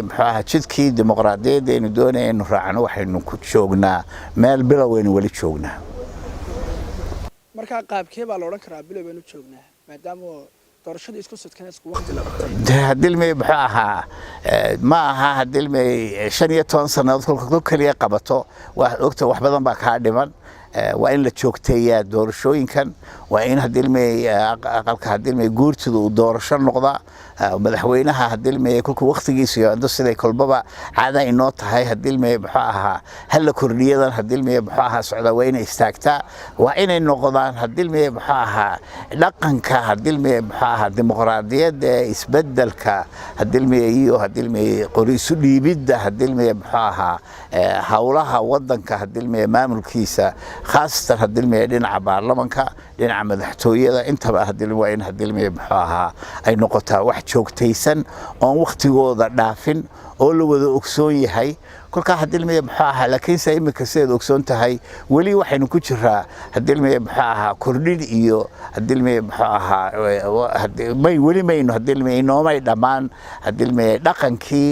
maxaa jidkii dimuqraadiyadda aynu doonayno raacno waxaynu ku joognaa meel bilowaynu wali joognaa marka qaabkee baa la oran karaa bilowaynu joognaa maadaama doorashada isku sidkan isku waqti la qabtay hadilmay maxaa ahaa ma aha hadilmay 15 sanadood kolka kaliya qabato wax badan baa ka dhiman waa in la joogteeyaa doorashooyinkan waa in hadilmay aqalka hadilmay guurtida uu doorasho noqda madaxweynaha hadilmay kolka waqtigiisa iyo siday kolbaba caada inoo tahay hadilmay maxaa ahaa hal kordhiyadan hadilmay maxaa ahaa socda waa inay istaagtaa waa inay noqdaan hadilmay maxaa ahaa dhaqanka hadilmay maxaa ahaa dimuqraadiyadda isbeddelka hadilmay iyo hadilmay qoriisu dhiibidda hadilmay maxaa ahaa hawlaha wadanka hadilmay maamulkiisa khaasatan hadilmay dhinaca baarlamaanka dhinaca madaxtooyada intaba hadilmay in hadilmay maxaa ahaa ay noqotaa wax joogtaysan oo waqtigooda dhaafin oo la wada ogsoon yahay kolka hadilmay maxaa ahaa laakiin say imika sida ogsoon tahay wali waxaynu ku jiraa hadilmay maxaa ahaa kordhin iyo hadilmay maxaa ahaa may wali mayno hadilmay inoomay dhamaan hadilmay dhaqankii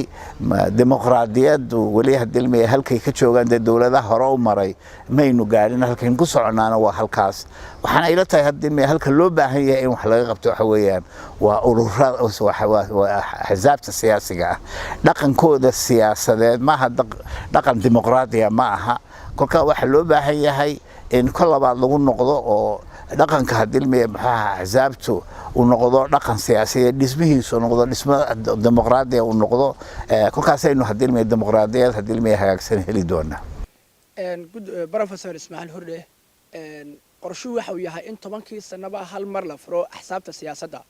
dimuqraadiyaddu wali hadilmay halkay ka joogaan dawladaha hore u maray maynu gaarin halkeen ku soconaana waa halkaas waxaan ila tahay hadilmay halka loo baahan yahay in wax laga qabto waxa weeyaan waa ururada waa axsaabta siyaasiga ah dhaqankooda siyaasadeed ma aha dhaqan dimuqraadiya ma aha kolka waxa loo baahan yahay in kol labaad lagu noqdo oo dhaqanka hadilmay maxaa axsaabtu uu noqdo dhaqan siyaasiyeed dhismihiisu noqdo dhismo dimuqraadiya uu noqdo kolkaas aynu hadilmay dimuqraadiyad hadilmay hagaagsan heli doona Professor Ismaaciil Hurde qorshuhu waxa uu yahay in 10 sanaba hal mar la furo axsaabta siyaasadda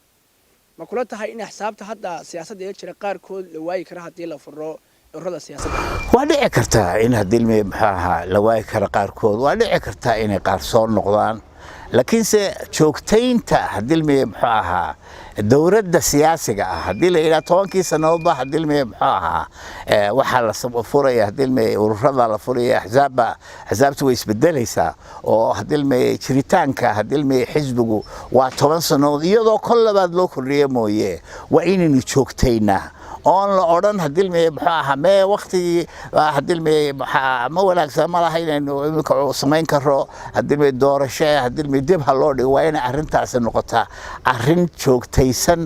ma kula tahay in axsaabta hadda siyaasadda ay jira qaar kood la waayi kara hadii la furo ururada siyaasadda waa dhici kartaa in hadilmay maxaa la waayi kara qaar kood waa dhici kartaa inay qaar soo noqdaan laakiin se joogtaynta hadilmay maxaa ahaa dawladda siyaasiga ah hadii la yiraahdo 10 sanadood hadilmay maxaa ahaa waxa la furaya hadilmay ururada la furaya axsaabtu way isbedelaysaa oo hadilmay jiritaanka hadilmay xisbigu waa 10 sanadood iyadoo kol labaad loo kordhiyo mooyee waa inaynu joogtaynaa on la oran hadilmay maxaa ahaa mee waqti hadilmay maxaa ma wanaagsan ma lahayn imika samayn karo hadilmay doorasho hadilmay dib ha loo dhigo waa in arrintaas noqotaa arrin joogtaysan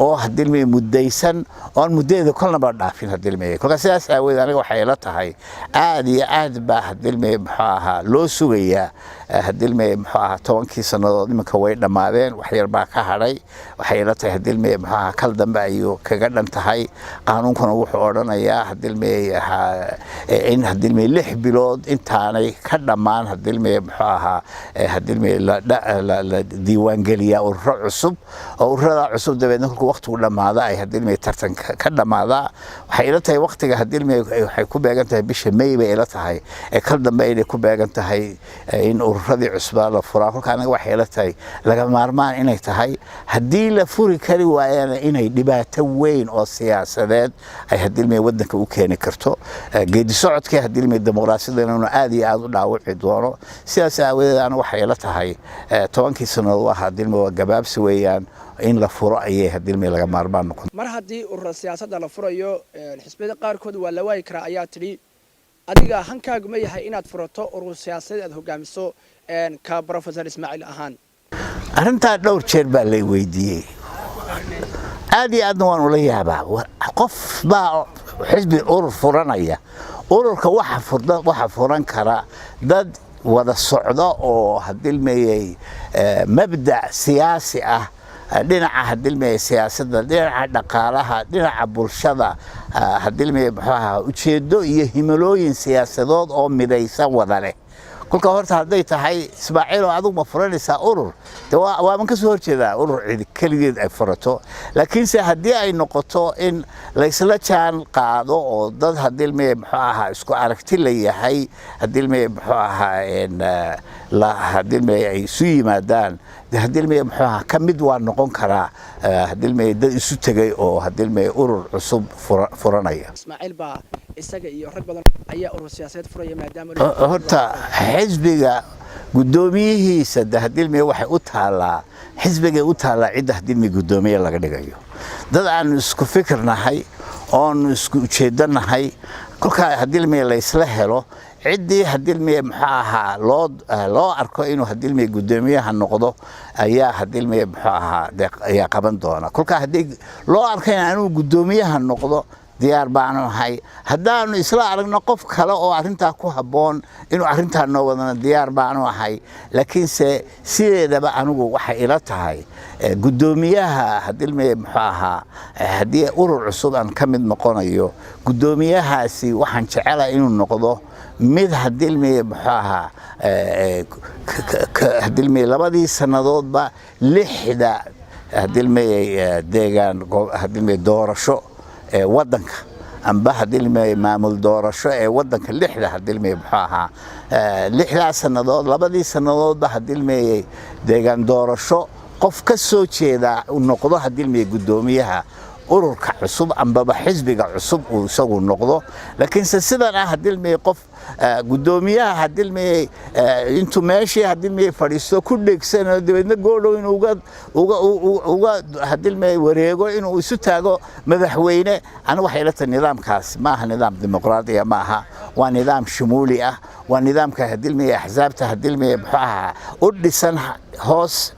oo hadilmay muddaysan oo muddeeda kolnaba dhaafin hadilmay kolka sidaas aaweed aniga waxay la tahay aad iyo aad baa hadilmay maxaa ahaa loo sugayaa hadilmay maxaa ahaa 10 sanadood imika way dhamaadeen wax yar baa ka hadhay waxay la tahay hadilmay maxaa kal dambe ayuu kaga dhan tahay qaanuunkuna wuxuu oranayaa hadilmay in hadilmay 6 bilood intaanay ka dhamaan hadilmay maxaa ahaa hadilmay la diiwaan geliyaa ururo cusub oo ururada cusub dabeedna kolka waqtigu dhamaada ay hadilmay tartan ka dhamaada waxay ila tahay waqtiga hadilmay waxay ku beegan tahay bisha May bay ila tahay kal dambe ay ku beegan tahay in ururadii cusbaa la furaa kolka anaga waxay ila tahay laga maarmaan inay tahay hadii la furi kari waayana inay dhibaato weyn oo siyaasadeed ay hadilmay wadanka u keeni karto geedi socodka hadilmay dimuqraadiyadana aad iyo aad u dhaawici doono sidaas aawadeed aan waxay ila tahay 10 sanadood waa hadilmay waa gabaabsi weeyaan in la furo ayay hadilmay laga maarmaan noqon mar hadii ururada siyaasadda la furayo xisbiyada qaar kood waa la waayi karaa ayaa tiri adiga hankaagu ma yahay inaad furato urur siyaasadeed aad hogaamiso ka Professor Ismaaciil ahaan arrinta dhowr jeer baa la weydiiyay aad iyo aadna waan ula yaabaa qof baa xisbi urur furanaya ururka waxa furan kara dad wada socdo oo hadilmay mabda' siyaasi ah dhinaca hadilmay siyaasadda dhinaca dhaqaalaha dhinaca bulshada hadilmay maxaa ujeedo iyo himilooyin siyaasadood oo midaysan wada leh kolka horta haday tahay Ismaaciil oo adigu ma furanaysaa urur waa man ka soo horjeedaa urur cid kaligeed ay furato laakiin se hadii ay noqoto in la isla jaan qaado oo dad hadilmay maxaa ahaa isku aragti la yahay hadilmay maxaa ahaa la hadilmay ay isu yimaadaan hadilmay maxaa ka mid waa noqon karaa hadilmay dad isu tagay oo hadilmay urur cusub furanaya Ismaaciil baa isaga iyo rag badan ayaa urur siyaasadeed furaya maadaama horta xisbiga gudoomiyihiisa hadilmay waxay u taalaa xisbiga u taalaa cid hadilmay gudoomiye laga dhigayo dad aan isku fikirnahay oon isku ujeedanahay kolka hadilmay la isla helo ciddii hadilmay muxuu ahaa loo arko inuu hadilmay gudoomiyaha noqdo ayaa hadilmay muxuu ahaa ayaa qaban doona kolka hadii loo arko inuu gudoomiyaha noqdo diyaar baan ahay haddaanu isla aragno qof kale oo arinta ku haboon inuu arinta noo wadana diyaar baan ahay laakiin sideedaba anigu waxa ila tahay gudoomiyaha hadilmay muxuu ahaa hadii urur cusub aan ka mid noqonayo gudoomiyahaasi waxaan jecelahay inuu noqdo mid hadilmay muxuu ahaa hadilmay labadii sanadoodba 6 hadilmay deegaan hadilmay doorasho wadanka amba hadilmay maamul doorasho wadanka 6 hadilmay muxuu ahaa 6 sanadood labadii sanadoodba hadilmay deegaan doorasho qof ka soo jeeda uu noqdo hadilmay gudoomiyaha ururka cusub amba xisbiga cusub uu isagu noqdo laakiin sidan hadilmay qof gudoomiyaha hadilmay intuu meeshii hadilmay fadhiisto ku dheegsanayo dibadna goodhow inuu uga hadilmay wareego inuu isu taago madaxweyne anigu waxay la tahay nidaamkaas ma aha nidaam dimuqraadi ah ma aha waa nidaam shumuuli ah waa nidaamka hadilmay axsaabta hadilmay muxuu ahaa u dhisan hoos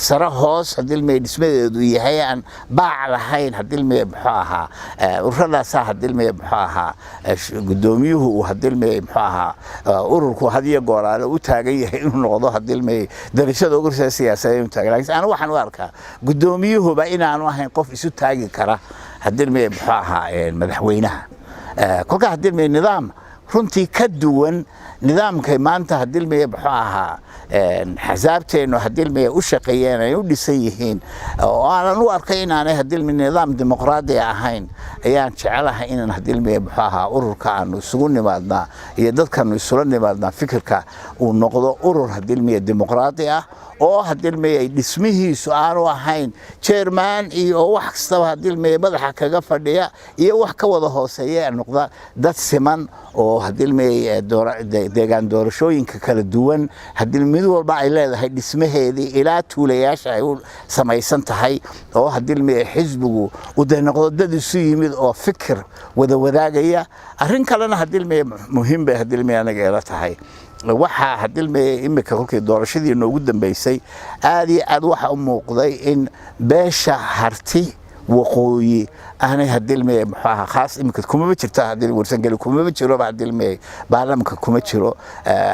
sare hoos hadilmay dhismadeedu yahay aan baac lahayn hadilmay muxuu ahaa ururadaas hadilmay muxuu ahaa gudoomiyuhu hadilmay muxuu ahaa ururku hadiyo goolaale u taagan yahay inuu noqdo hadilmay darashada ugu siyaasadeed u taagan laakiin anigu waxaan u arkaa gudoomiyuhuba inaanu ahayn qof isu taagi kara hadilmay muxuu ahaa madaxweynaha kolka hadilmay nidaam runtii ka duwan nidaamka maanta hadilmay muxuu ahaa حسابتين وهدلمي وشقيين يودسن يهين وأنا لو أركين أنا هدلمي نظام ديمقراطي أهين أيان شعلها إن هدلمي بحاها أورر كانوا يسوني بعدنا يدل كانوا يسولني بعدنا فكرك ونقضوا أورر هدلمي الديمقراطية oo hadilmay dhismihii su'aalo ahayn chairman iyo wax kasta hadilmay madaxa kaga fadhiya iyo wax ka wada hooseeya noqda dad siman oo hadilmay deegaan doorashooyinka kala duwan hadilmid walba ay leedahay dhismaheedii ilaa tuulayaasha ay u samaysan tahay oo hadilmay xisbigu u noqdo dad isu yimid oo fikir wada wadaagaya arrin kalena hadilmay muhiim bay hadilmay anaga ila tahay waxa hadilmay imika kolkii doorashadii noogu dambeysay aad iyo aad waxa u muuqday in beesha harti waqooyi aanay hadilmay maxaa khaas imika kuma jirta hadil warsan gali kuma jiro hadilmay baarlamaanka kuma jiro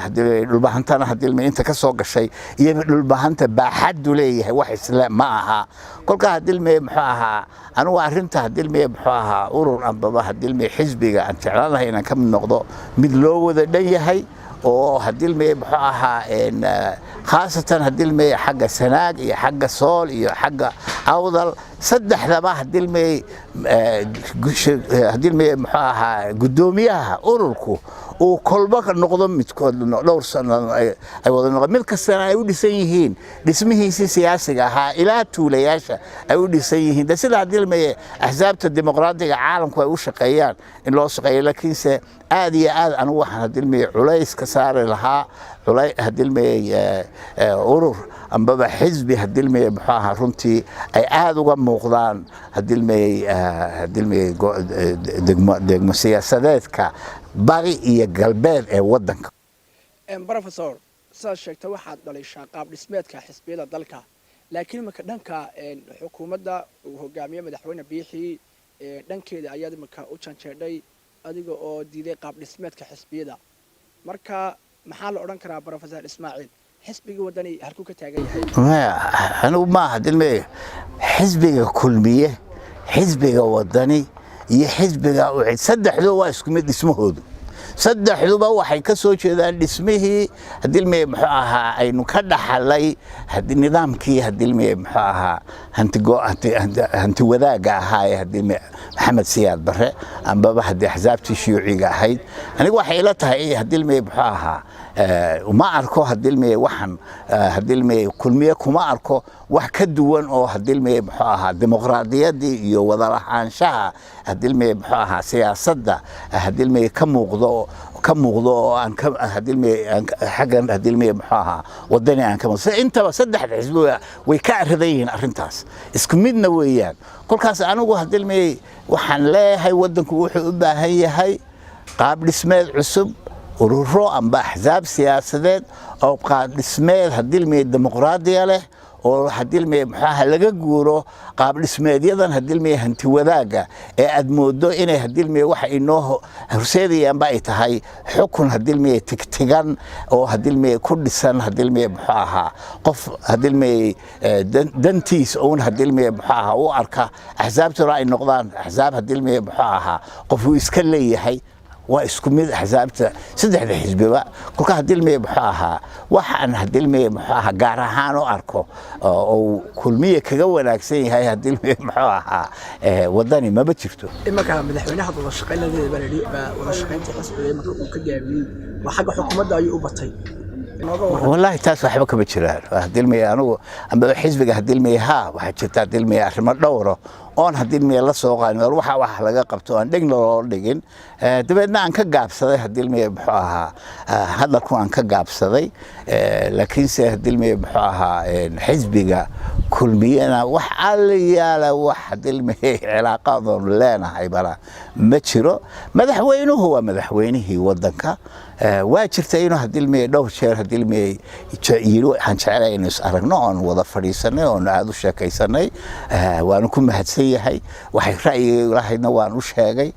hadilmay dhulbahantana hadilmay inta ka soo gashay iyo dhulbahanta baaxad leeyahay wax isla ma aha kolka hadilmay maxaa anigu arinta hadilmay maxaa urur amba hadilmay xisbiga aan jeclaan lahayn inaan ka mid noqdo mid loo wada dhan yahay oo hadilmay muxuu ahaa khaasatan hadilmay xagga sanaag iyo xagga sool iyo xagga awdal saddexdaba hadilmay muxuu ahaa gudoomiyaha ururku oo kolba ka noqdo midkood dhowr sano ay wada noqon mid kastana ay u dhisan yihiin dhismihiisa siyaasiga ahaa ilaa tuulayaasha ay u dhisan yihiin sida hadilmay axsaabta dimuqraadiga caalamku ay u shaqeeyaan in loo shaqeeyo laakiinse aad iyo aad anigu waxaan hadilmay culays ka saari lahaa hadilmay urur amba xisbi hadilmay muxuu ahaa runtii ay aad uga muuqdaan hadilmay degmo siyaasadeedka bari iyo galbeed ee wadanka professor saad sheegtay waxaad dhalishaa qaab dhismeedka xisbiyada dalka laakiin marka dhanka xukuumadda uu hogaamiye madaxweyne biixi dhankeeda ayaad marka u janjeedhay adiga oo diiday qaab dhismeedka xisbiyada marka maxaa la oran karaa professor Ismaaciil xisbiga wadani halku ka taagan yahay anigu ma hadilmay xisbiga kulmiye xisbiga wadani iyo xisbiga u cid saddexdu waa isku mid dhismahoodu saddexduba waxay ka soo jeedaan dhismihii hadilmay muxuu ahaa aynu ka dhaxalay nidaamkii hadilmay muxuu ahaa hanti wadaaga ahaa hadilmay maxamed siyaad bare amba hadii axsaabtii shiyuuciga ahayd anigu waxay ila tahay hadilmay muxuu ahaa uma arko hadilmay waxan hadilmay kulmiye kuma arko wax ka duwan oo hadilmay muxuu ahaa dimuqraadiyadii iyo wada lahaanshaha hadilmay muxuu ahaa siyaasadda hadilmay ka muuqdo ka muuqdo oo aan ka hadilmay xaggan hadilmay maxaa wadani aan ka muuqdo intaba saddexda xisbi way ka aradayeen arintaas isku midna weeyaan kolkaas anigu hadilmay waxaan leeyahay wadanku wuxuu u baahan yahay qaab dhismeed cusub ururo amba axzaab siyaasadeed oo qaab dhismeed hadilmay dimuqraadiya leh oo hadilmay maxaa laga guuro qaab dhismeedyadan hadilmay hanti wadaaga ee aad moodo inay hadilmay waxa inoo horseedayaan ba ay tahay xukun hadilmay tigtigan oo hadilmay ku dhisan hadilmay maxaa qof hadilmay dantiis oo hadilmay maxaa u arka axzaabtuna ay noqdaan axzaab hadilmay maxaa qof uu iska leeyahay waa isku mid axzaabta saddexda xisbiba kulka hadilmay maxaa waxaan hadilmay maxaa gaar ahaan u arko oo kulmiye kaga wanaagsan yahay hadilmay maxaa wadani ma jirto imaka madaxweynaha wada shaqeynayay baladi wada shaqeynta xisbiga imaka uu ka gaabiyay waxa xukuumadda ay u batay والله تاس waxba kama jiraan hadilmay anigu amba xisbiga hadilmay waxa jirta hadilmay arrimo dhowr oo hadilmay la soo qaadan waxa laga qabto aan dhigno loo dhigin dabeedna aan ka gaabsaday hadilmay maxaa hadalku aan ka gaabsaday laakiin se hadilmay maxaa xisbiga kulmiyana wax aliyaala wax hadilmay cilaaqadoon leenahay bala ma jiro madaxweynuhu waa madaxweynihii wadanka waa jirta inuu hadilmay dhowr jeer hadilmay yiri aan jecelahay inuu is aragno oo wada fadhiisanay oo aad u sheekaysanay waan ku mahadsan yahay waxay ra'yiga ilaahayna waan u sheegay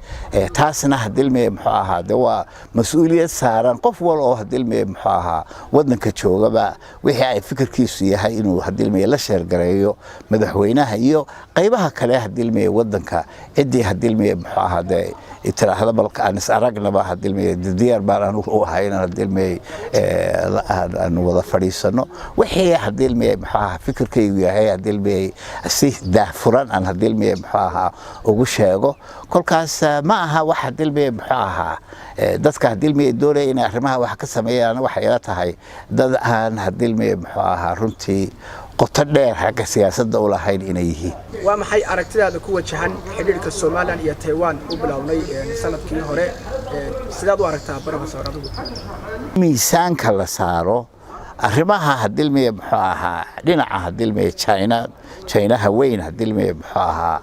taasna hadilmay maxaa waa mas'uuliyad saaran qof wal oo hadilmay maxaa wadanka joogaba wixii ay fikirkiisu yahay inuu hadilmay la sheergareeyo madaxweynaha iyo qaybaha kale hadilmay wadanka cidii hadilmay maxaa tiraahdo balka aan is aragnaba hadilmay diyaar baan u hayna hadilmay aan wada fadhiisano wixii hadilmay maxaa fikirkaygu yahay hadilmay si daafuran aan hadilmay maxaa ugu sheego kolkaas ma aha wax hadilmay maxaa dadka hadilmay doonay in arrimaha wax ka sameeyaan waxa ila tahay dad aan hadilmay maxaa runtii qoto dheer xagga siyaasadda u lahayn inay yihiin waa maxay aragtidaada ku wajahan xiriirka Soomaaliland iyo Taiwan u bilawnay sanadkii hore sidaad u aragtaa Professor adigu miisaanka la saaro arrimaha hadilmay maxaa dhinaca hadilmay China weyn hadilmay maxaa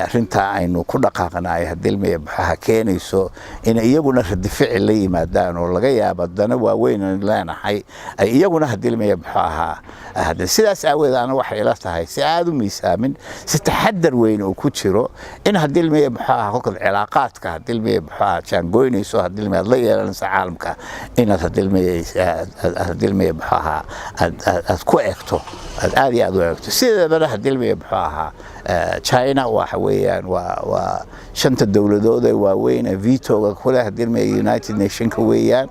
arinta aynu ku dhaqaaqnay hadilmay maxaa keenayso in iyaguna radificil la yimaadaan oo laga yaabo dana waaweyn leenahay ay iyaguna hadilmay maxaa sidaas aaweedana waxay la tahay si aad u miisaamin si taxadar weyn oo ku jiro in hadilmay maxaa halka cilaaqaadka hadilmay maxaa jaangoynayso hadilmay la yeelanayso caalamka in hadilmay aad ku eegto aad iyo aad u eegto sidaba hadilmay maxaa China waxa weeyaan waa shanta dawladood ee waaweyn ee veto-ga kula hadilmay United Nations ka weeyaan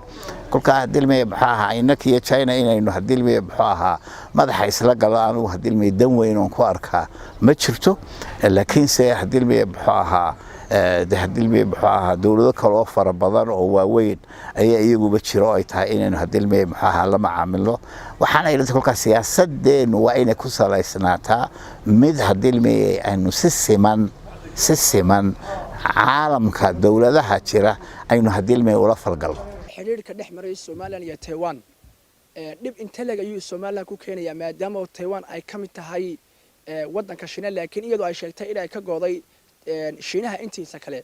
kulka hadilmay maxaa inaka China inaynu hadilmay maxaa madaxa isla galaan hadilmay dan weyn oo ku arkaa ma jirto laakiin se hadilmay maxaa hadilmay maxaa dawlado kale oo fara badan oo waaweyn ayaa iyaguba jiro ay tahay inaynu hadilmay maxaa la macaamilo waxaana ilaa kulka siyaasadeenu waa inay ku salaysnaataa mid hadilmay aynu si siman caalamka dawladaha jira aynu hadilmay ula falgalno xiriirka dhex maray Soomaaliland iyo Taiwan dib inta laga yu Soomaaliland ku keenaya maadaama Taiwan ay kamid tahay wadanka Shiinaha laakiin iyadoo ay sheegtay in ay ka gooday Shiinaha intiisa kale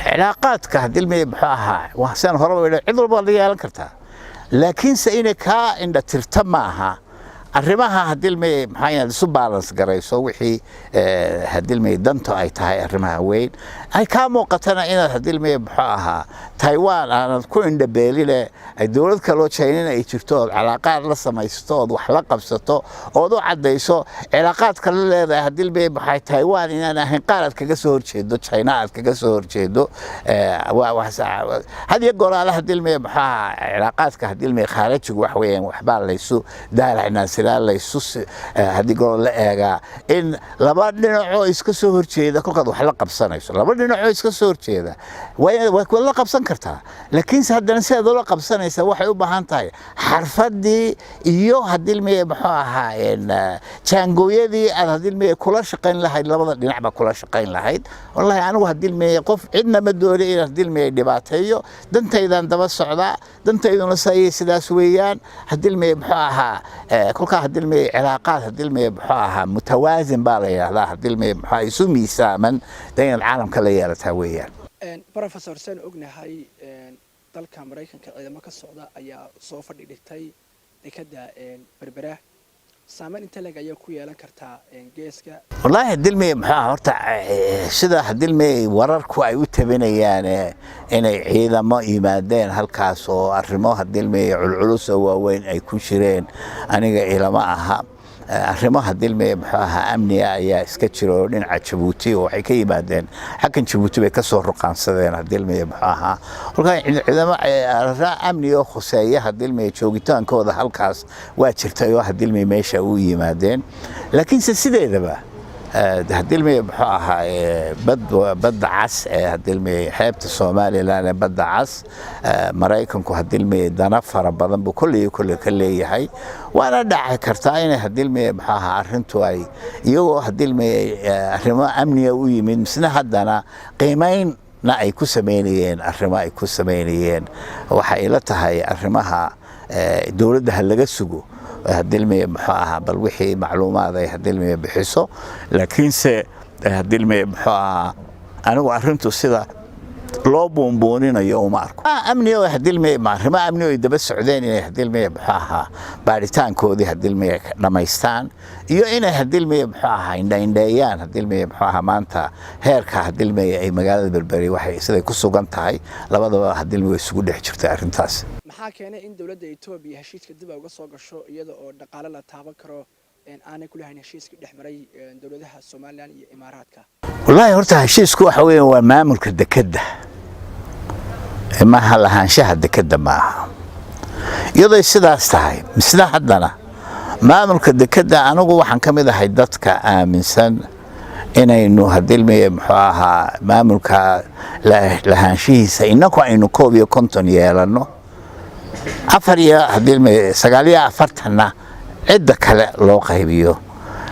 cilaaqaadka hadilmay maxaa waxaan hore cid walba la yeelan kartaa laakiin se inay ka indha tirta maaha arrimaha hadilmay maxaa isu balance garayso wixii hadilmay danto ay tahay arrimaha weyn ay ka muuqatana in hadilmay maxaa Taiwan aan ku indhabeelile ay dawlad kale oo China ay jirto cilaaqaad la samaysto wax la qabsato oo u cadeyso cilaaqaad kale leedahay hadilmay maxay Taiwan inaan ahayn qaarad kaga soo horjeedo China aad kaga soo horjeedo hadiya goraalaha hadilmay maxaa cilaaqaadka hadilmay khaarijiga wax weeyaan waxba la isu daalaynaa jiraa laysu haddii goor la eegaa in laba dhinacoo iska soo horjeeda kolkaad wax la qabsanayso laba dhinacoo iska soo horjeeda waa la qabsan kartaa laakiinse haddana sidaad ula qabsanaysa waxay u baahan tahay xarfadii iyo haddii muxuu ahaa jaangooyadii aad haddii kula shaqayn lahayd labada dhinacba kula shaqayn lahayd wallahi anigu haddii qof cidna ma doonay in haddii dhibaateeyo dantaydan daba socdaa dantayduna sayay sidaas weeyaan haddii muxuu ahaa kolka haddii cilaaqaad haddii muxuu ahaa mutawaazin baa la yiraahdaa haddii muxuu isu miisaaman dayn caalamka la yeelataa weeyaan professor sen ognahay dalka Mareykanka ciidamo ka socda ayaa soo fadhi dhigtay dekada berbera saameyn inta laga ayaa ku yeelan kartaa geeska wallahi haddii muxuu horta sida haddii wararku ay u tabinayaan inay ciidamo yimaadeen halkaas oo arrimo haddii culculus oo waaweyn ay ku jireen aniga ilama aha arrimo haddii muxuu ahaa amniga ayaa iska jiro dhinaca Djibouti oo waxay ka yimaadeen xakan Djibouti bay ka soo ruqaansadeen haddii muxuu ahaa halka ciidamo amniga khuseeya haddii joogitaankooda halkaas waa jirtay oo haddii meesha u yimaadeen laakiin sideedaba haddii muxuu ahaa badda cas haddii xeebta Soomaaliland badda cas Mareykanku haddii dana fara badan buu kulli ka leeyahay waana dhaci kartaa in haddii muxuu ahaa arintu ay iyagoo haddii arrimo amniga u yimid misna haddana qiimeyn ay ku sameeyeen arrimo ay ku sameeyeen waxa ila tahay arrimaha dawladda laga sugo haddii muxuu ahaa bal wixii macluumaad ay haddii bixiso laakiinse haddii muxuu ahaa anigu arintu sida loo boonbooninayo uma arko amniga haddii arrimo amniga ay daba socdeen inay haddii muxuu ahaa baaritaankoodii haddii dhamaystaan iyo inay haddii muxuu ahaa indhayndeeyaan haddii muxuu ahaa maanta heerka haddii ay magaalada berberi waxay siday ku sugan tahay labadaba haddii way isugu dhex jirtay arintaas maxaa keenay in dawladda Itoobiya heshiiska dib uga soo gasho iyada oo dhaqaale la taaban karo aanay ku lahayn heshiiska dhexmaray dawladaha Soomaaliland iyo Imaaraadka wallahi horta heshiisku waxa weeyaan waa maamulka dekada ma lahaanshaha dekada maaha iyadoo sidaas tahay misna haddana maamulka dekada anigu waxaan ka mid ahay dadka aaminsan inaynu haddii muxuu ahaa maamulka lahaanshihiisa inagu aynu 51 yeelano afar iyo haddii 49 cid kale loo qaybiyo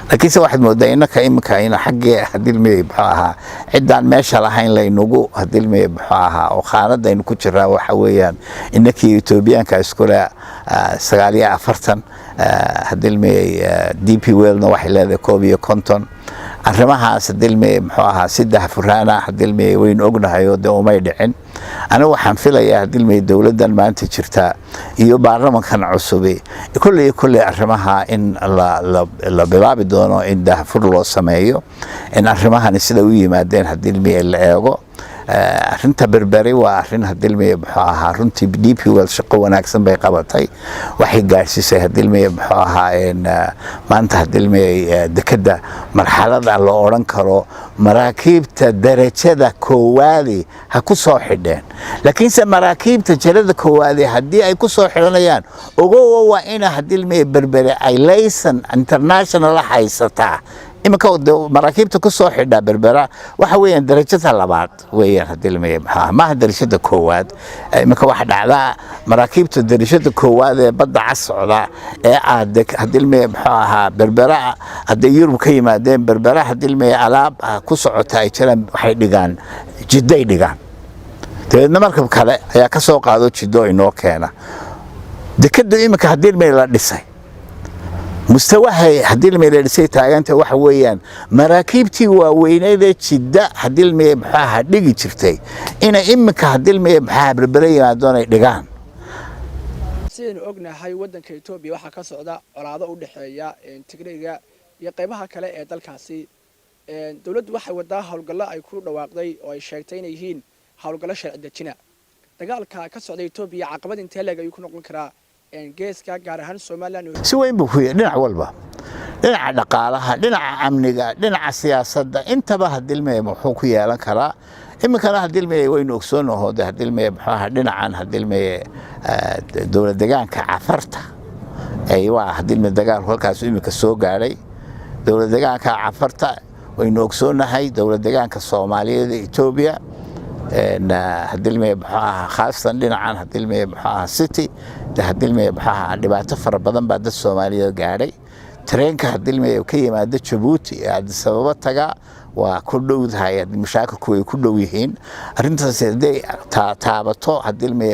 laakiin waxaad moodaa inaka imika ina xaqii haddii muxuu ahaa cidaan meesha lahayn laynugu haddii muxuu ahaa oo qaanada aynu ku jiraa waxa weeyaan inakii Itoobiyaanka isku leh 49 haddii DP Worldna waxay leedahay 51 arrimahaas haddii muxuu ahaa saddex furaana haddii weyn ognahay oo umay dhicin anigu waxaan filayaa haddii dawladdan maanta jirta iyo baarlamankan cusub kulli arrimaha in la bilaabi doono in daahfur loo sameeyo in arrimahan sida u yimaadeen haddii la eego arinta berberi waa arin haddii muxuu ahaa runtii DP World shaqo wanaagsan bay qabatay waxay gaarsiisay haddii muxuu ahaa maanta haddii dekada marxalada loo oran karo maraakiibta darajada koowaad ha ku soo xidheen laakiinse maraakiibta jarada koowaad haddii ay ku soo xidhanayaan ogow waa in haddii berberi ay laysan international haysataa imika maraakiibta ku soo xidha berbera waxa weeyaan darajada labaad weeyaan haddii ma darajada koowaad imika waxa dhacda maraakiibta darajada koowaad ee badda cas socda ee aad haddii muxuu ahaa berbera haddii Yurub ka yimaadeen berbera haddii alaab ku socota ay jiraan waxay dhigaan jidday dhigaan deedna markab kale ayaa ka soo qaado jiddo inoo keena dekadu imika haddii la dhisay mustawaha haddii la dhisay taaganta waxa weeyaan maraakiibtii waaweyneed jidda haddii muxuu ahaa dhigi jirtay inay imika haddii muxuu berbera yimaadaan ay dhigaan sidaynu ognahay waddanka Itoobiya waxa ka socda colaado u dhaxeeya Tigreega iyo qaybaha kale ee dalkaasi dawladdu waxay wadaa hawlgallo ay ku dhawaaqday oo ay sheegtay inay yihiin hawlgallo sharci dejina dagaalka ka socda Itoobiya caqabad intee leeg ayuu ku noqon karaa geeska gaar ahaan Soomaaliland si weyn buu ku yahay dhinac walba dhinaca dhaqaalaha dhinaca amniga dhinaca siyaasadda intaba haddii muxuu ku yeelan karaa imikana haddii waynu ogsoonahay haddii muxuu ahaa dhinacan haddii dawlad deegaanka cafarta ay waa hadilmi dagaal halkaas imika soo gaaray dawlad deegaanka cafarta waynu ogsoonahay dawlad deegaanka Soomaaliyeed ee Itoobiya hadilmi khaasatan dhinacan hadilmi city hadilmi dhibaato fara badan baa dad Soomaaliyeed gaaray tareenka hadilmi ka yimaada Djibouti Addis Ababa taga waa ku dhowdahay mashaakilku way ku dhow yihiin arintaas haday taabato hadilmi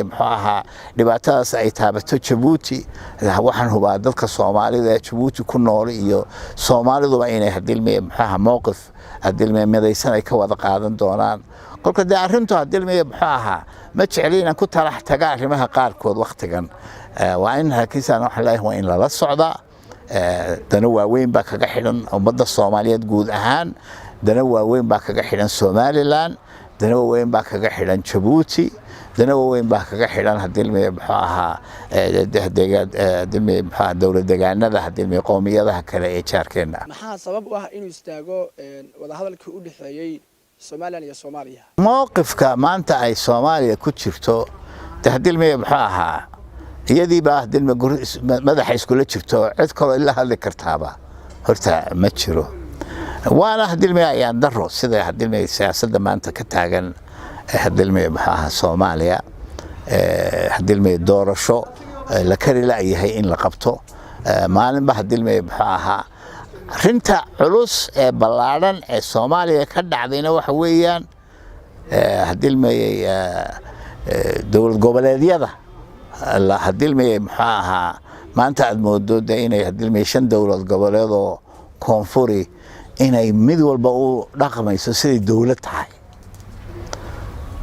dhibaatadaas ay taabato Djibouti waxaan hubaa dadka Soomaalida ee Djibouti ku nool iyo Soomaaliduba inay hadilmi mowqif hadilmi midaysan ay ka wada qaadan doonaan kolka arintu hadilmi ma jeceliina ku talax taga arrimaha qaarkood waqtigan waa in halkiisana wax la waa in la socda dana waaweyn baa kaga xidhan ummadda Soomaaliyeed guud ahaan dana waaweyn baa kaga xidhan Somaliland dana waaweyn baa kaga xidhan Djibouti dana waaweyn baa kaga xidhan hadilmi dawlad deegaanada hadilmi qowmiyadaha kale ee jaarkeena maxaa sabab u ah inuu istaago wada hadalkii u dhaxeeyay Somaliland iyo Soomaaliya mowqifka maanta ay Soomaaliya ku jirto hadilmi iyadii baa hadilmi madaxa iskula jirto cid kale ila hadli kartaaba horta ma jiro waana hadilmi ayaan daro sida hadilmi siyaasadda maanta ka taagan hadilmi Soomaaliya hadilmi doorasho la kari la yahay in la qabto maalinba hadilmi arinta culus ee ballaaran ee Soomaaliya ka dhacdayna waxa weeyaan hadilmi dawlad goboleedyada la hadilmi maanta aad moodo inay hadilmi 5 dawlad goboleed oo koonfuri inay mid walba u dhaqmayso sidii dawlad tahay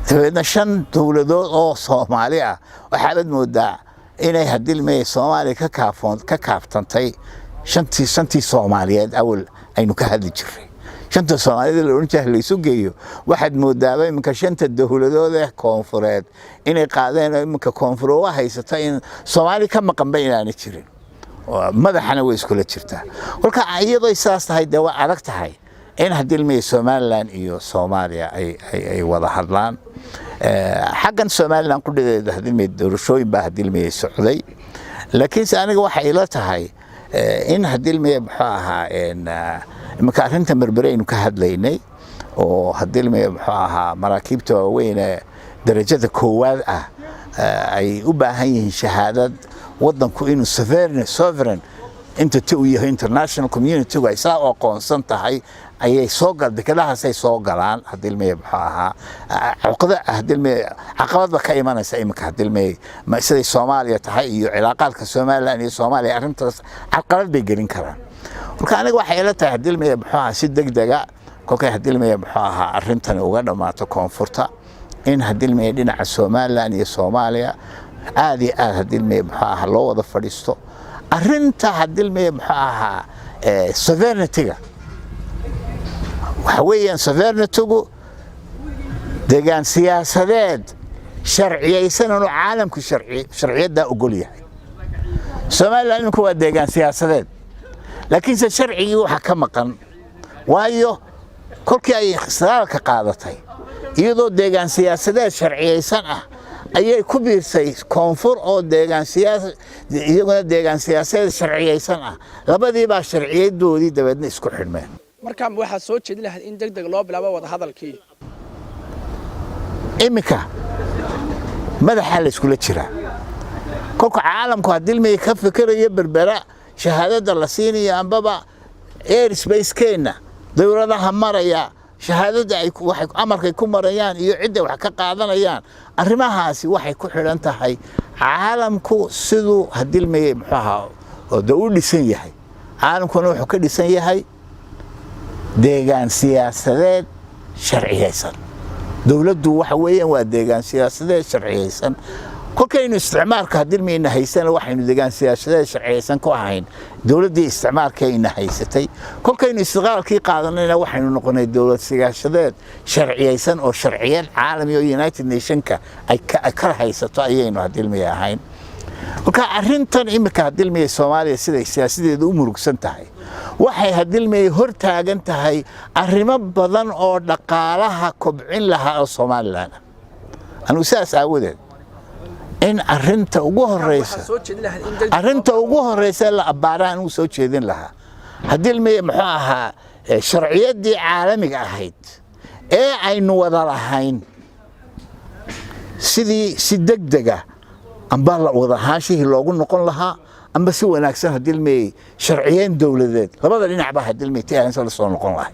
tabeedna 5 dawladood oo Soomaali ah waxaad moodaa inay hadilmi Soomaaliya ka kaaftantay shantii Soomaaliyeed awal aynu ka hadli jiray shanta Soomaaliyeed la oran jiray isu geeyo waxaad moodaa iminka 5 dawladood ee koonfureed inay qaadeen iminka koonfur oo haysata in Soomaali ka maqan bayna jirin madaxana way isku la jirtaa kolka iyadoo isaas tahay waa adag tahay in hadilmi Somaliland iyo Soomaaliya ay wada hadlaan xaggan Somaliland ku dhigeeda hadilmi doorashooyin baa hadilmi socday laakiin aniga waxa ila tahay in hadilmi imika arinta marbaraynu ka hadlaynay oo hadilmi maraakiibta waaweyn darajada koowaad ah ay u baahan yihiin shahaadad wadanku inuu sovereign entity uu yahay international community ay saa aqoonsan tahay ayay soo galbeedkaas ay soo galaan hadilmi caqabad ka imanaysa imika hadilmi ma sida Soomaaliya tahay iyo cilaaqaadka Soomaaliland iyo Soomaaliya arintaas caqabad bay gelin karaan marka aniga waxa ila tahay hadilmi si degdega kolkay hadilmi arintan uga dhamaato koonfurta in hadilmi dhinaca Soomaaliland iyo Soomaaliya aadi hadilmi loo wada fadhiisto arinta hadilmi sovereignty-ga waxa weeyaan sovereignty-gu deegaan siyaasadeed sharciyeysan oo caalamku sharciyada ogol yahay Soomaaliland waa deegaan siyaasadeed laakiin sharcigi waxa ka maqan waayo kolkii ay ikhtisaarka qaadatay iyadoo deegaan siyaasadeed sharciyeysan ah ayay ku biirsay koonfur oo deegaan siyaasadeed sharciyeysan ah labadii baa sharciyadoodii dabadna isku xidhmeen markaan waxa soo jeedin lahayd in degdeg loo bilaabo wada hadalkii imika madaxa la isku la jira kolka caalamku hadilmi ka fikirayo berbera shahaadada la siinayo ambaba airspace keena dawladaha maraya shahaadada ay waxay amarkay ku marayaan iyo cidda wax ka qaadanayaan arrimahaasi waxay ku xidhan tahay caalamku sidoo hadilmi oo dawlad dhisan yahay caalamkuna wuxuu ka dhisan yahay deegaan siyaasadeed sharciyeysan dawladdu waxa weeyaan waa deegaan siyaasadeed sharciyeysan kolkaynu isticmaalka hadilmiyna haysan waxaynu deegaan siyaasadeed sharciyeysan ku ahayn dawladdii isticmaalkeena haysatay kolkaynu istiqaalkii qaadanayna waxaynu noqonay dawlad siyaasadeed sharciyeysan oo sharciyad caalami oo United Nationska ay ka haysato ayaynu hadilmi ahayn kolka arintan imika hadilmi Soomaaliya sida siyaasadeedu u murugsan tahay waxay hadilmi hor taagan tahay arrimo badan oo dhaqaalaha kobcin lahaa oo Soomaaliland anu saas aawadeed in arinta ugu horeysa la abaaraan uu soo jeedin lahaa hadilmay muxuu ahaa sharciyadii caalamiga ahayd ee aynu wada lahayn sidii si degdega amba la wada haashii loogu noqon lahaa amba si wanaagsan hadilmay sharciyeen dawladeed labada dhinacba hadilmay taagan la soo noqon lahaa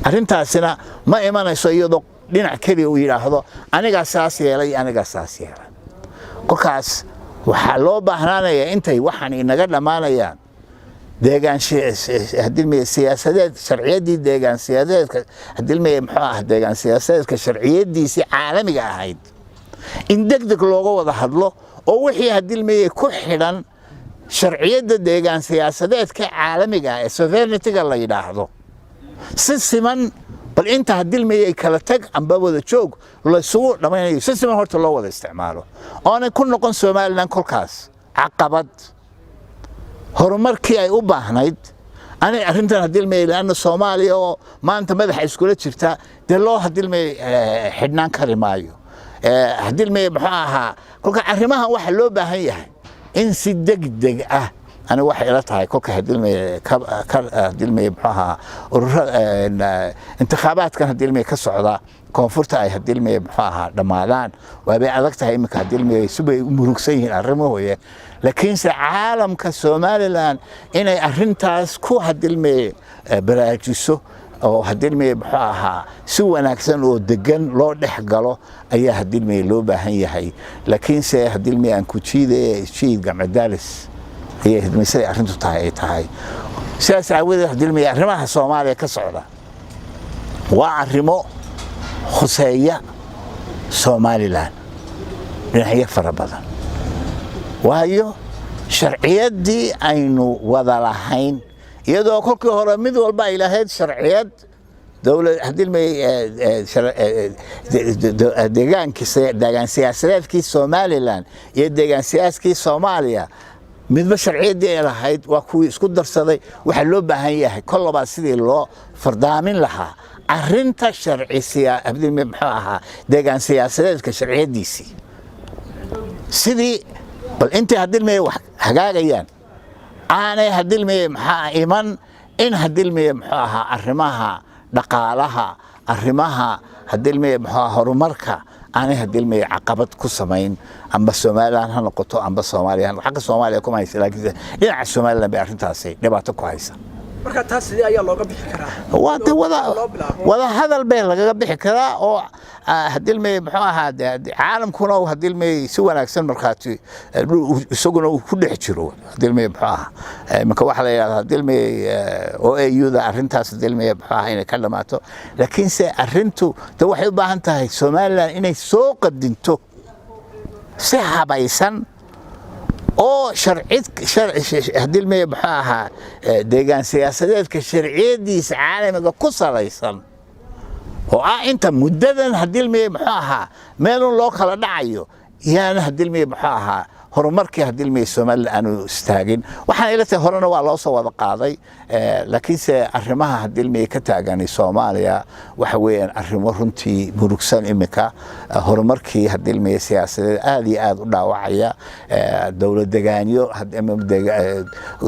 arintaasina ma imanayso iyadoo dhinac kaliya uu yiraahdo aniga saas yeelay kolkaas waxa loo baahnaanayaa intay waxaan inaga dhamaanayaan deegaan hadilmay siyaasadeed sharciyadii deegaan siyaasadeedka hadilmay muxuu ah deegaan siyaasadeedka sharciyadiisi caalamiga ahayd in degdeg looga wada hadlo oo wixii hadilmay ku xidhan sharciyada deegaan siyaasadeedka caalamiga ee sovereignty-ga la yiraahdo si siman bal inta hadilmay kala tag amba wada joog la soo dhamaynayo si siman horta loo wada isticmaalo oo ku noqon Soomaaliland kolkaas caqabad horumarkii ay u baahnayd ani arintan hadilmay laana Soomaaliya oo maanta madax iskula jirta de loo hadilmay xidhnaan kari maayo hadilmay muxuu ahaa kolka arrimahan waxa loo baahan yahay in si degdeg ah أنا واحد لا تاعي كوكا هدلمي هدلمي بحها انتخابات كان هدلمي كالصعدة كونفورتا أي هدلمي بحها دمالان وأبي أذكتها إمك هدلمي سبي مروكسين الرموية لكن عالم كالصومالي الآن إن أرنتاس كو هدلمي براجسو أو هدلمي بحها سوى ناكسن ودقن لو دحقلو أي هدلمي لو باهي هي لكن سي هدلمي أنكو شيء قمع دالس هي مثل أرنتو تاعي سياسة عودة هدلمي أرماها صوماليا كصعدة وأرمو خسية صومالي لان من هي فربضا وهيو شرعيات دي أينو وضلحين يدو كوكي هورا مدو البا إلى هيد شرعيات دولة هدلمي ديغان سياسات كي صومالي لان يديغان سياسات كي صوماليا midba sharciyadii ay lahayd waa kuwii isku darsaday waxa loo baahan yahay kolba sidii loo fardaamin lahaa arinta sharciga abdilmi muxuu ahaa deegaan siyaasadeedka sharciyadiisi sidii bal intii hadilmay wax hagaagayaan aanay hadilmay maxaa iman in hadilmay muxuu ahaa arrimaha dhaqaalaha arrimaha hadilmay muxuu horumarka أنا هدلمي عقبت كسمين أم بالسوماليان هنقطع أم بالسوماليان حق السوماليا كم هيس لكن إيه السوماليان بيعرفون تاسي نبعته كويسة. مركز تاسي دي أيه الله قبل حكرا. ولا هذا البيل قبل حكرا أو هدلمي محوها عالم كنا هدلمي سوى نكسر مركاتي سوقنا كل حجرو هدلمي محوها مكواحد هدلمي أو يوذا عرفون تاسي هدلمي محوها هنا كلماته لكن سأرنتو توحي بعنتها السوماليان إنه سوق الدنتو سحبايسن أو شرعيت هدلمي بحاها ديجان سياسات كشرعية دي عالم قصة ليسن أنت مددا هدلمي بحاها مالون لو خلا دعيو يعني هدلمي بحاها horumarkii hadii ilmay Soomaaliland aanu istaagin waxaan ilaa horena waa loo soo wada qaaday laakiin se arrimaha hadii ilmay ka taaganay Soomaaliya waxa weeyaan arrimo runtii murugsan imika horumarkii hadii ilmay siyaasadeed aad iyo aad u dhaawacaya dawlad deegaanyo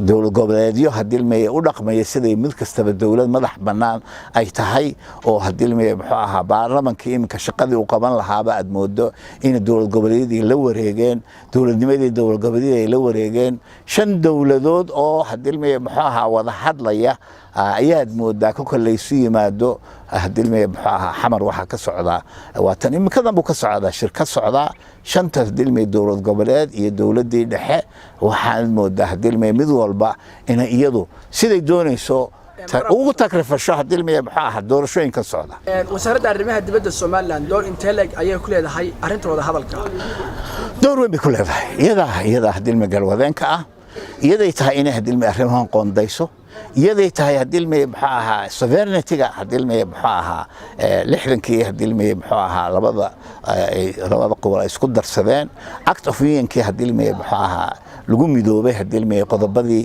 dawlad goboleedyo hadii ilmay u dhaqmaya sidii mid kastaba dawlad madax banaan ay tahay oo hadii ilmay muxuu ahaa baarlamaanka imika shaqadii uu qaban lahaaba aad moodo in dawlad goboleedyadii la wareegeen dawladnimada دول قبلية لو رجين شن دولدود أو هدلمي محاها وضحت ليا أياد مودة كل يسوي ما دو هدلمي محاها حمر وحا كسعودة واتني مكذا بو كسعودة شركة سعودة شن تهدلمي دولة قبليات هي دولة دي دحى وحال مودة هدلمي مذول با إن يدو سيد دوني سو ugu takrifasho hadii ilmay maxaa doorashooyinka socda wasaaradda arrimaha dibadda Soomaaliland door intee leg ayay ku leedahay arintooda hadalka door weyn ku leedahay iyada hadii ilmay galwadeenka ah iyaday tahay in hadii ilmay arrimahan qoondayso iyaday tahay hadii ilmay maxaa sovereignty-ga hadii ilmay maxaa 60kii hadii ilmay maxaa labada qowal isku darsadeen act of union-kii hadii ilmay maxaa lagu midoobay hadilmay qodobadii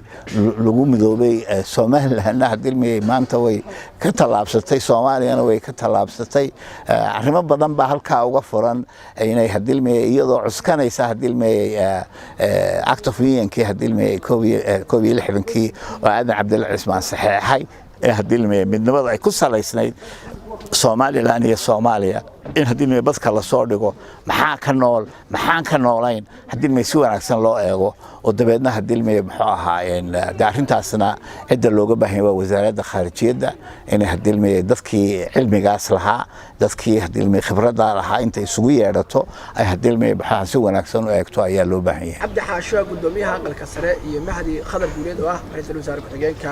lagu midoobay Soomaaliland hadilmay maanta way ka talaabsatay Soomaaliyana way ka talaabsatay arrimo badan baa halka uga furan inay hadilmay iyadoo cuskanaysa hadilmay Act of Union-kii hadilmay koobiye lixdankii oo Aadan Cabdullaahi Cismaan saxeexay hadilmay midnimada ay ku salaysnayd Soomaaliland iyo Soomaaliya in hadilmay badka la soo dhigo maxaa ka nool maxaan ka noolayn hadilmay si wanaagsan loo eego oo dabeedna hadilmay muxuu ahaa daarintaasna cid looga baahan yahay wasaaradda khaarijiyada in hadilmay dadkii cilmigaas lahaa dadkii hadilmay khibradda lahaa inta isugu yeedhato ay hadilmay maxaa si wanaagsan u eegto ayaa loo baahan yahay Cabdi Xaasho gudoomiyaha aqalka sare iyo Mahdi Khadar Guuleed oo ah ra'iisul wasaare ku-xigeenka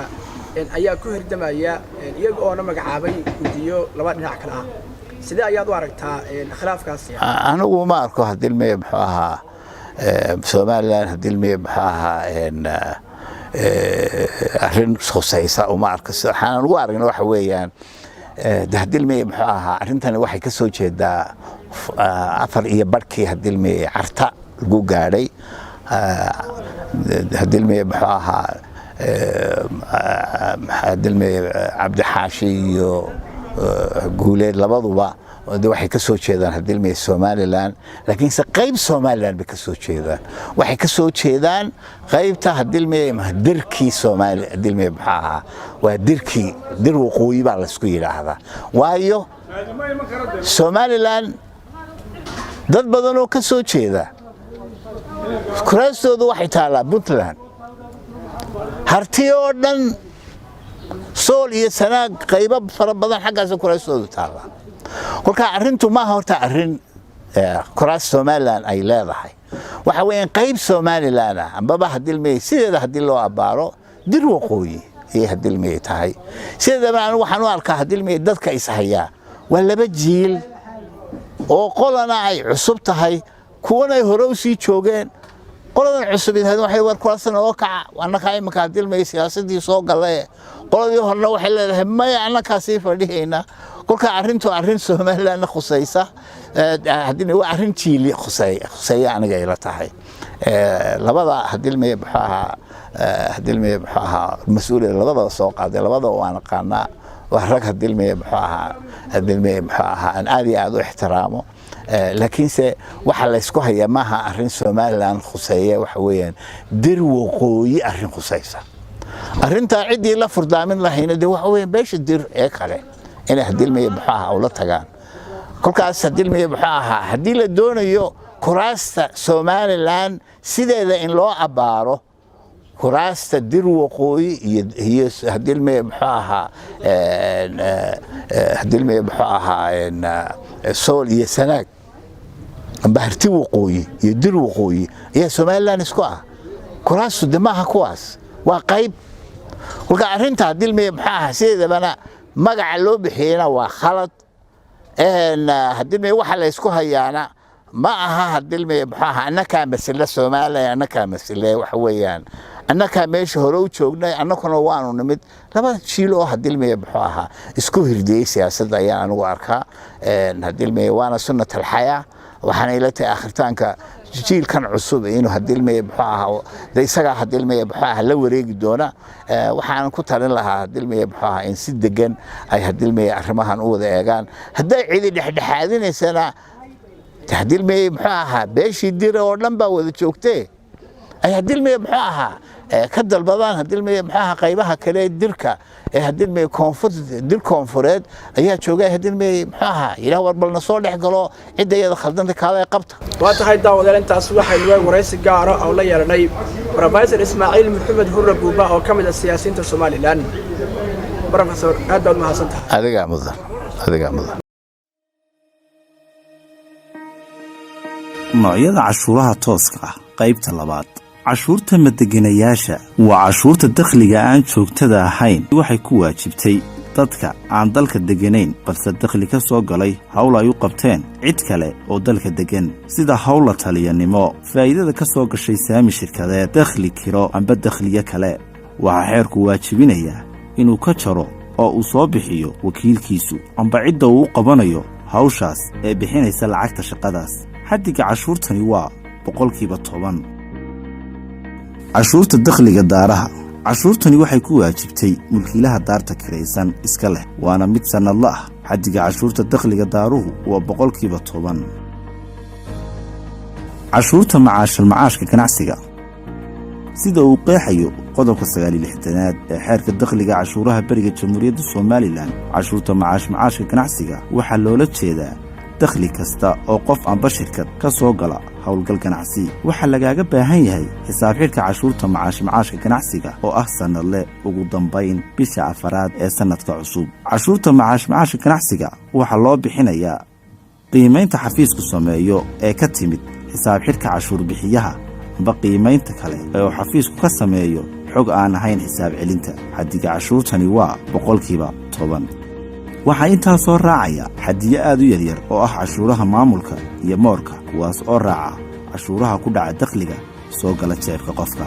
ayaa ku hirdamaya iyaga oo magacaabay gudiyo laba dhinac kala ah sidee ayaad u aragtaa khilaafkaas anigu ma arko hadilmay muxuu ahaa Soomaaliland hadilmay muxuu ahaa arrin khusaysa uma arko waxaan ugu aragnaa waxa weeyaan hadilmay muxuu ahaa arrintani waxay ka soo jeedaa afar iyo barkii hadilmay carta lagu gaadhay hadilmay muxuu ahaa hadilmay Cabdi Xaashi iyo Guuleed labaduba waxay ka soo jeedaan hadilmay Soomaaliland laakiin se qayb Soomaaliland bay ka soo jeedaan waxay ka soo jeedaan qaybta hadilmay dirkii Soomaali hadilmay maxaa waa dir waqooyi baa la isku yiraahdaa waayo Soomaaliland dad badan oo ka soo jeeda kuraastoodu waxay taalaa Puntland harti oo dhan sool iyo sanaag qaybo fara badan xaggaas kuraastoodu taala kolka arrintu ma horta arrin kuraas Soomaaliland ay leedahay waxa weeyaan qayb Soomaaliland ambaba hadilmay sideeda hadii loo abaaro dir waqooyi ee hadilmay tahay sideeda waxaan u arkaa hadilmay dadka is hayaa waa laba jiil oo qolana ay cusub tahay kuwana ay hore u sii joogeen qoladan cusub waxay war kuraasna oo kaca annaka imika hadilmay siyaasadii soo galay qoladii horna waxay leedahay ma annaka sii fadhiyayna kolka arrintu arrin Soomaaliland khusaysa hadilmay waa arrin jiili khusay aniga ila tahay labada hadilmay maxaa hadilmay maxaa mas'uuliyad labada soo qaaday labada waan qaanaa waa rag hadilmay maxaa hadilmay maxaa aan aad u ixtiraamo laakiin se waxa la isku hayaa maaha arrin Soomaaliland khusayay waxa weeyaan dir waqooyi arrin khusaysa arrinta cidii la furdaamin lahayna waxa weeyaan beesha dir ee kale in hadilmay maxaa ula tagaan kolkaas hadilmay maxaa hadii la doonayo kuraasta Soomaaliland sideeda in loo abaaro kuraasta dir waqooyi iyo hadilmay maxaa hadilmay maxaa sool iyo sanaag baharti waqooyi iyo dir waqooyi iyo Soomaaliland isku ah kuraastu damaha kuwaas waa qayb kolka arrinta hadilmay maxaa sideedana magaca loo bixiyana waa khalad hadilmay waxa la isku hayaana ma aha hadilmay maxaa annaka mas'ala Soomaaliland annaka mas'ala waxa weeyaan annaka meesha hore u joognay annakuna waanu nimid laba jiil oo hadilmay maxaa isku hirdiyay siyaasadda ayaan anigu arkaa hadilmay waana sunnatul hayaa waxaan ila tahay akhirtaanka jiilkan cusub inuu hadilmay maxaa isaga hadilmay maxaa la wareegi doona waxaan ku talin lahaa hadilmay maxaa in si degan ay hadilmay arrimahan u wada eegaan haday cidi dhexdhexaadinaysana hadilmay maxaa beeshii dir oo dhan baa wada joogtay ay hadilmay maxaa ka dalbadaan hadilmay maxaa qaybaha kale dirka hadilmay koonfureed ayaa joogay hadilmay maxaa ilaa warbalna soo dhex galo cidayada khaldanta kale qabta waa tahay daawadeel intaas waxay nuway waraysi gaar ah oo la yeelanay Professor Ismaaciil Maxamed Hurre Buuba oo kamid ah siyaasiyiinta Soomaaliland Professor aad baad mahadsantahay adiga mudan noocyada cashuuraha tooska ah qaybta labaad cashuurta madeganayaasha waa cashuurta dakhliga aan joogtada ahayn waxay ku waajibtay dadka aan dalka deganayn balse dakhli ka soo galay hawl ay u qabteen cid kale oo dalka degan sida hawla taliyanimo faa'iidada ka soo gashay saami shirkadeed dakhli kiro amba dakhliye kale waxaa xeerku waajibinayaa inuu ka jaro oo uu soo bixiyo wakiilkiisu amba cidda uu qabanayo hawshaas ee bixinaysa lacagta shaqadaas xaddiga cashuurtani waa 10%. cashuurta dakhliga daaraha. cashuurtani waxay ku waajibtay mulkiilaha daarta kiraysan iska leh, waana mid sannadle ah. xaddiga cashuurta dakhliga daaruhu waa 10%. cashuurta macaashka ganacsiga. sida uu qeexayo qodobka 69aad ee xeerka dakhliga cashuuraha bariga Jamhuuriyadda Soomaaliland, cashuurta macaashka ganacsiga waxaa loola jeedaa dakhli kasta oo qof amba shirkad ka soo gala howlgal ganacsi. waxaa lagaaga baahan yahay xisaab xidhka cashuurta macaashka ganacsiga oo ah sannadle ugu dambayn bisha 4aad ee sannadka cusub. cashuurta macaashka ganacsiga waxaa loo bixinayaa qiimaynta xafiisku sameeyo ee ka timid xisaab xidhka cashuur bixiyaha amba qiimaynta kale ee uu xafiisku ka sameeyo xog aan ahayn xisaab celinta. xaddiga cashuurtani waa 10%. waxaa intaa soo raacaya xaddiyo aad u yaryar oo ah cashuuraha maamulka iyo moorka, kuwaas oo raaca cashuuraha ku dhaca dakhliga soo gala jeebka qofka.